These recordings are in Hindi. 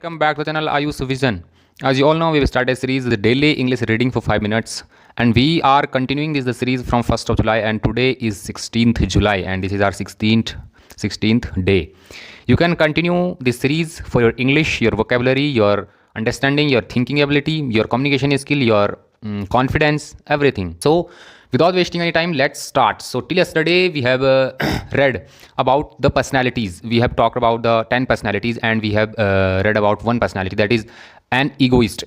Welcome back to the channel Ayush Vision. As you all know, we've started a series, the daily English reading for 5 minutes, and we are continuing this the series from 1st of July, and today is 16th July, and this is our 16th day. You can continue this series for your English, your vocabulary, your understanding, your thinking ability, your communication skill, your confidence, everything. So without wasting any time, let's start. So till yesterday we have read about the personalities. We have talked about the 10 personalities, and we have read about one personality, that is an egoist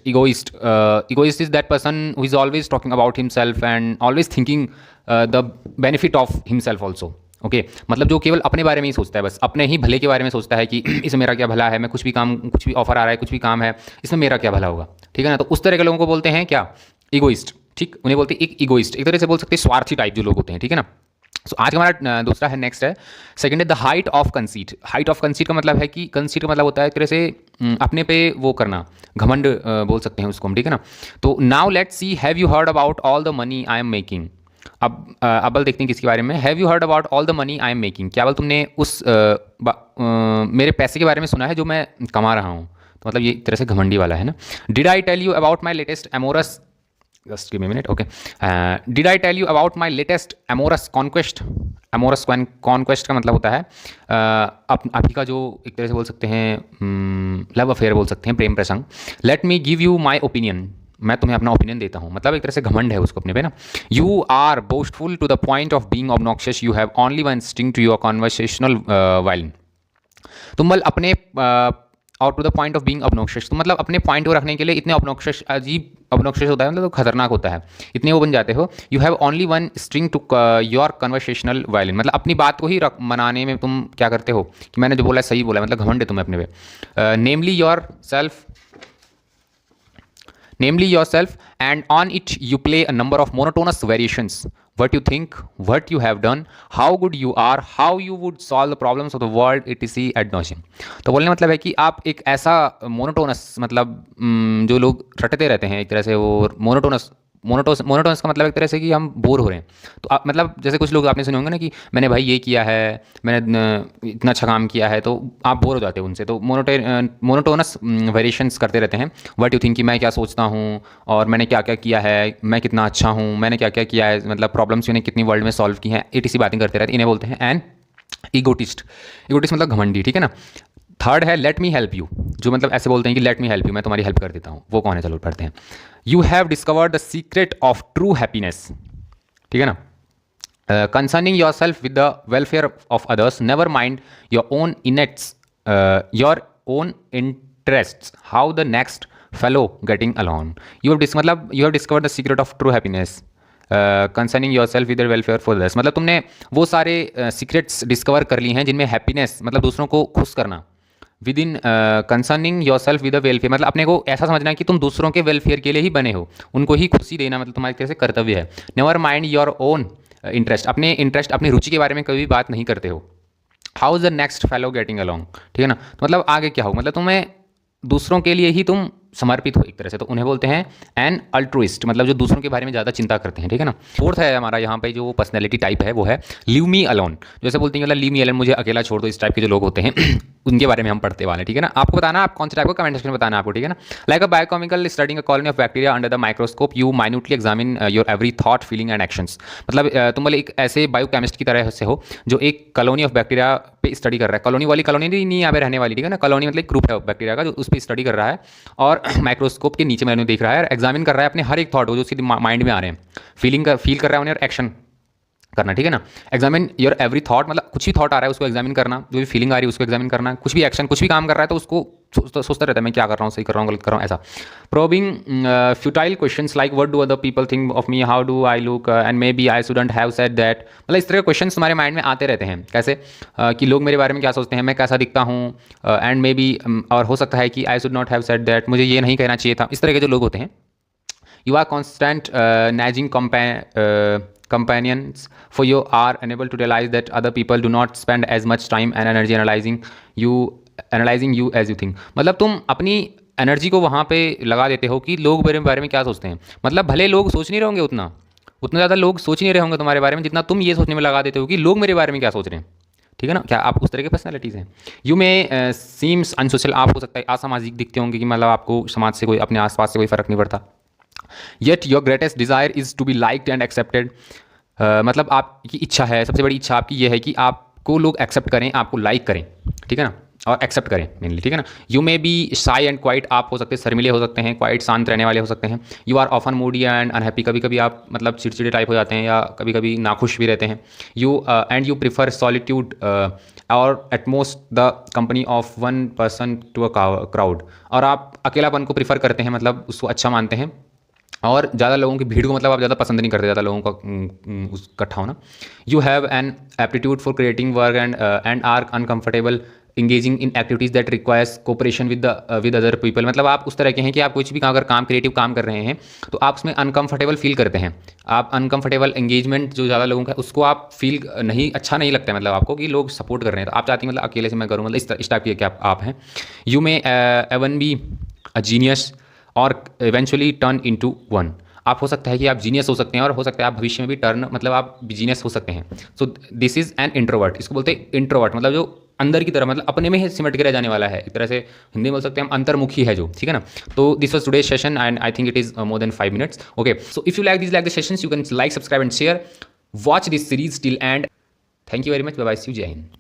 is that person who is always talking about himself and always thinking the benefit of himself also. Okay मतलब जो केवल अपने बारे में ही सोचता है, बस अपने ही भले के बारे में सोचता है कि इसमें मेरा क्या भला है, मैं कुछ भी ऑफर आ रहा है, कुछ भी काम है, इसमें मेरा क्या भला होगा, ठीक है ना। तो उस तरह के लोगों को बोलते हैं क्या, ईगोइस्ट। ठीक, उन्हें बोलते हैं एक ईगोइस्ट, एक तरह से बोल सकते हैं स्वार्थी टाइप जो लोग होते हैं, ठीक है ना। सो आज का हमारा दूसरा है, नेक्स्ट है, सेकंड है the height of conceit. Height of conceit का मतलब है कि कंसीट का मतलब होता है एक तरह से अपने पे वो करना, घमंड बोल सकते हैं उसको हम, ठीक है ना। तो now let's see, have you heard about all the money I am making. अब देखते हैं किसके बारे में। Have you heard about all the money I am making, क्या बोल तुमने उस मेरे पैसे के बारे में सुना है जो मैं कमा रहा हूँ। तो मतलब ये एक तरह से घमंडी वाला है ना। Did I tell you about my latest amorous, just give me a minute, okay. Did I tell you about my latest amorous conquest? amorous conquest का मतलब होता है अभी का जो एक तरह से बोल सकते हैं लव अफेयर बोल सकते हैं, प्रेम प्रसंग। Let me give you my opinion, मैं तुम्हें अपना ओपिनियन देता हूँ, मतलब एक तरह से घमंड है उसको अपने पे ना। You are boastful to the point of being obnoxious, you have only one sting to your conversational vile. तुम बल अपने और to the point of being obnoxious, तो मतलब अपने पॉइंट को रखने के लिए इतने ऑब्नॉक्शियस, अजीब ऑब्नॉक्शियस होता है, मतलब तो खतरनाक होता है, इतने वो बन जाते हो। You have only one string to your conversational violin, मतलब अपनी बात को ही मनाने में तुम क्या करते हो कि मैंने जो बोला है सही बोला है, मतलब घमंड है तुम्हें अपने पे। namely yourself, and on it you play a number of monotonous variations. What you think, what you have done, how good you are, how you would solve the problems of the world, etc ad nauseam. तो बोलने मतलब है कि आप एक ऐसा मोनोटोनस, मतलब जो लोग रटते रहते हैं एक तरह से, वो मोनोटोनस का मतलब एक तरह से कि हम बोर हो रहे हैं। तो आप मतलब जैसे कुछ लोग आपने सुने होंगे ना कि मैंने भाई ये किया है, मैंने इतना अच्छा काम किया है, तो आप बोर हो जाते हो उनसे। तो मोनोटोनस वेरिएशंस करते रहते हैं। व्हाट यू थिंक, कि मैं क्या सोचता हूँ और मैंने क्या क्या किया है, मैं कितना अच्छा हूँ, मैंने क्या क्या किया है, मतलब प्रॉब्लम्स मैंने कितनी वर्ल्ड में सॉल्व की हैं, इसी बातें करते रहते हैं। इन्हें बोलते हैं एन ईगोटिस्ट। ईगोटिस्ट मतलब घमंडी, ठीक है ना। थर्ड है लेट मी हेल्प यू, जो मतलब ऐसे बोलते हैं कि लेट मी हेल्प यू, मैं तुम्हारी हेल्प कर देता हूँ। वो कौन है, चलो पढ़ते हैं। You have discovered the secret of true happiness, ठीक है ना। Concerning your self with the welfare of others, never mind your own innates, your own interest, how the next fellow getting along. You have discovered the secret of true happiness concerning your self with welfare for others, मतलब तुमने वो सारे सीक्रेट्स डिस्कवर कर ली हैं जिनमें हैप्पीनेस मतलब दूसरों को खुश करना, with in concerning your self with the welfare, मतलब अपने को ऐसा समझना है कि तुम दूसरों के वेलफेयर के लिए ही बने हो, उनको ही खुशी देना मतलब तुम्हारी तरह से कर्तव्य है। Never mind your own interest, अपने इंटरेस्ट अपनी रुचि के बारे में कभी भी बात नहीं करते हो। How is the next fellow getting along, ठीक है ना। तो मतलब आगे क्या हो, मतलब तुम्हें दूसरों के लिए ही तुम समर्पित हो एक तरह से, तो उन्हें बोलते हैं एन अल्ट्रुइस्ट, मतलब जो दूसरों के बारे में ज़्यादा चिंता करते हैं, ठीक है ना। फोर्थ है हमारा यहाँ पे जो पर्सनैलिटी टाइप है वो है लीव मी अलोन, जैसे बोलते हैं लीव मी अलोन, मुझे अकेला छोड़ दो, इस टाइप के जो लोग होते हैं उनके बारे में हम पढ़ते वाले, ठीक है ना। आपको बताना आप कौन से टाइप को कमेंट सेक्शन में बताना आपको, ठीक है ना। Like a biochemical studying a colony of bacteria under the microscope, you minutely examine your every thought feeling and actions, मतलब तुम बोले एक ऐसे बायोकेमिस्ट की तरह से हो जो एक कॉलोनी ऑफ बैक्टीरिया पे स्टडी कर रहा है। कॉलोनी वाली कॉलोनी नहीं यहाँ पे रहने वाली, ठीक है ना। कॉलोनी मतलब एक ग्रुप है बैक्टीरिया का जो उस पर स्टडी कर रहा है और माइक्रोस्कोप के नीचे मैंने देख रहा है, एग्जामिन कर रहा है अपने हर एक थॉट को जो सीधे माइंड में आ रहे हैं, फील कर रहा है उन्हें और एक्शन करना, ठीक है ना। एग्जामिन योर एवरी थॉट, मतलब कुछ भी थॉट आ रहा है उसको एग्जामिन करना, जो भी फीलिंग आ रही है उसको एग्जामिन करना, कुछ भी एक्शन कुछ भी काम कर रहा है तो उसको सोचता रहता है मैं क्या कर रहा हूँ, सही कर रहा हूँ, गलत कर रहा हूँ, ऐसा। Probing futile questions like what do other people think of me, how do I look, and maybe I shouldn't have said that, मतलब इस तरह के क्वेश्चंस तुम्हारे माइंड में आते रहते हैं। कैसे कि लोग मेरे बारे में क्या सोचते हैं, मैं कैसा दिखता हूँ, एंड मे बी और हो सकता है कि I should not have said that, मुझे ये नहीं कहना चाहिए था, इस तरह के जो लोग होते हैं। You are constant nagging companions for you are unable to realize that other people do not spend as much time and energy analyzing you as you think, मतलब तुम अपनी एनर्जी को वहाँ पे लगा देते हो कि लोग मेरे बारे में क्या सोचते हैं, मतलब भले लोग सोच नहीं रहे होंगे उतना ज़्यादा लोग सोच नहीं रहे होंगे तुम्हारे बारे में जितना तुम ये सोचने में लगा देते हो कि लोग मेरे बारे में क्या सोच रहे हैं, ठीक है ना, क्या आप उस तरह के पर्सनैलिटीज़ हैं? यू मे सीम्स अनसोशल, आप हो सकता है असामाजिक दिखते होंगे कि मतलब आपको समाज से कोई, अपने आसपास से कोई फ़र्क नहीं पड़ता। Yet your greatest desire is to be liked and accepted, मतलब आपकी इच्छा है, सबसे बड़ी इच्छा आपकी ये है कि आपको लोग एक्सेप्ट करें, आपको लाइक करें, ठीक है ना, और एक्सेप्ट करें मेनली, ठीक है ना। यू मे बी शाई एंड क्वाइट, आप हो सकते हैं शर्मिले हो सकते हैं, क्वाइट शांत रहने वाले हो सकते हैं। You are often moody and unhappy, कभी कभी आप मतलब चिड़चिड़े टाइप हो जाते हैं या कभी कभी नाखुश भी रहते हैं। You and you prefer solitude और at most the company of one person to a crowd, और आप अकेलापन को प्रीफर करते हैं, मतलब उसको अच्छा मानते हैं, और ज़्यादा लोगों की भीड़ को मतलब आप ज़्यादा पसंद नहीं करते, ज़्यादा लोगों का उस इकट्ठा होना। You have an aptitude for creating work and are uncomfortable engaging in activities that requires cooperation with other people, मतलब आप उस तरह के हैं कि आप कुछ भी अगर काम क्रिएटिव काम कर रहे हैं तो आप उसमें अनकंफर्टेबल फील करते हैं। आप अनकंफर्टेबल एंगेजमेंट जो ज़्यादा लोगों का उसको आप फील नहीं, अच्छा नहीं लगता है मतलब आपको कि लोग सपोर्ट कर रहे हैं, तो आप चाहती हैं मतलब अकेले से मैं करूँ, मतलब इस टाइप के क्या आप हैं। You may even be a genius और इवेंचुअली टर्न इनटू वन, आप हो सकता है कि आप जीनियस हो सकते हैं और हो सकता है आप भविष्य में भी टर्न मतलब आप जीनियस हो सकते हैं। So this is an introvert, इसको बोलते हैं इंट्रोवर्ट, मतलब जो अंदर की तरह मतलब अपने में ही सिमट के रह जाने वाला है, एक तरह से हिंदी में बोल सकते हैं हम अंतर्मुखी है जो, ठीक है ना। तो this was today session and I think it is more than 5 minutes. Okay, so if you like the sessions you can like, subscribe and share, watch this series till end. Thank you very much, bye bye, see you, जय हिंद।